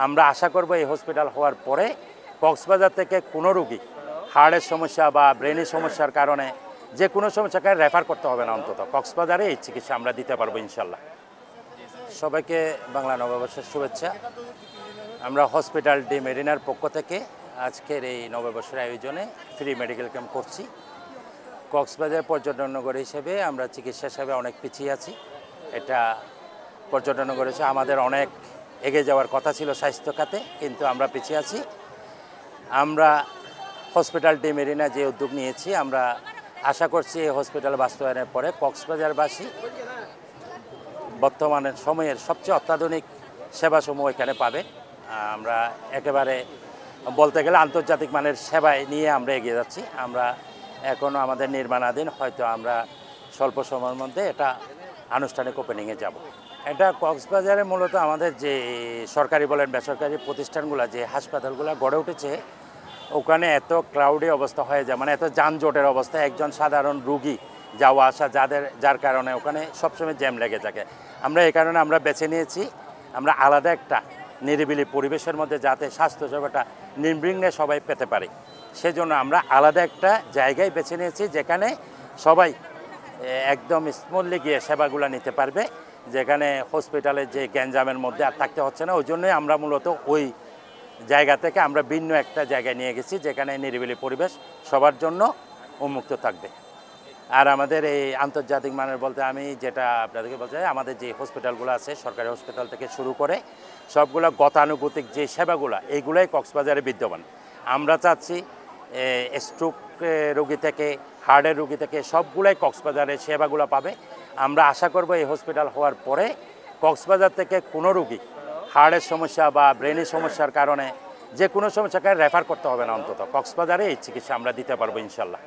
আমরা আশা করব এই হসপিটাল হওয়ার পরে কক্সবাজার থেকে কোনো রোগী হার্টের সমস্যা বা ব্রেনের সমস্যার কারণে যে কোনো সমস্যাকে রেফার করতে হবে না, অন্তত কক্সবাজারে এই চিকিৎসা আমরা দিতে পারবো ইনশাল্লাহ। সবাইকে বাংলা নববর্ষের শুভেচ্ছা। আমরা হসপিটাল ডি মেরিনার পক্ষ থেকে আজকের এই নববর্ষের আয়োজনে ফ্রি মেডিকেল ক্যাম্প করছি। কক্সবাজার পর্যটন নগর হিসেবে আমরা চিকিৎসা সেবা অনেক পিছিয়ে আছি। এটা পর্যটন নগর হিসেবে আমাদের অনেক এগিয়ে যাওয়ার কথা ছিল স্বাস্থ্য খাতে, কিন্তু আমরা পিছিয়ে আছি। আমরা হসপিটাল ডি মেরিনা যে উদ্যোগ নিয়েছি, আমরা আশা করছি এই হসপিটাল বাস্তবায়নের পরে কক্সবাজারবাসী বর্তমানের সময়ের সবচেয়ে অত্যাধুনিক সেবাসমূহ এখানে পাবে। আমরা একেবারে বলতে গেলে আন্তর্জাতিক মানের সেবায় নিয়ে আমরা এগিয়ে যাচ্ছি। আমরা এখনও আমাদের নির্মাণাধীন, হয়তো আমরা স্বল্প সময়ের মধ্যে এটা আনুষ্ঠানিক ওপেনিংয়ে যাব। এটা কক্সবাজারে মূলত আমাদের যে সরকারি বলেন বেসরকারি প্রতিষ্ঠানগুলো, যে হাসপাতালগুলো গড়ে উঠেছে, ওখানে এত ক্রাউডি অবস্থা হয়ে যায়, মানে এত যানজটের অবস্থা, একজন সাধারণ রুগী যাওয়া আসা যার কারণে ওখানে সবসময় জ্যাম লেগে থাকে। আমরা এই কারণে আমরা বেছে নিয়েছি আমরা আলাদা একটা নিরিবিলি পরিবেশের মধ্যে যাতে স্বাস্থ্যসেবাটা নির্বিঘ্নে সবাই পেতে পারে, সেজন্য আমরা আলাদা একটা জায়গায় বেছে নিয়েছি যেখানে সবাই একদম স্মুথলি গিয়ে সেবাগুলো নিতে পারবে, যেখানে হসপিটালের যে গ্যাঞ্জামের মধ্যে আর থাকতে হচ্ছে না। ওই জন্যই আমরা মূলত ওই জায়গা থেকে আমরা ভিন্ন একটা জায়গায় নিয়ে গেছি, যেখানে নিরিবিলি পরিবেশ সবার জন্য উন্মুক্ত থাকবে। আর আমাদের এই আন্তর্জাতিক মানের বলতে আমি যেটা আপনাদেরকে বলতে চাই, আমাদের যে হসপিটালগুলো আছে সরকারি হসপিটাল থেকে শুরু করে সবগুলো গতানুগতিক যে সেবাগুলো, এইগুলোই কক্সবাজারে বিদ্যমান। আমরা চাচ্ছি স্ট্রোক রোগী থেকে হার্টের রোগী থেকে সবগুলোই কক্সবাজারে সেবাগুলো পাবে। আমরা আশা করব এই হসপিটাল হওয়ার পরে কক্সবাজার থেকে কোনো রোগী হার্টের সমস্যা বা ব্রেনের সমস্যার কারণে যে কোনো সমস্যাকে রেফার করতে হবে না, অন্তত কক্সবাজারে এই চিকিৎসা আমরা দিতে পারবো ইনশাল্লাহ।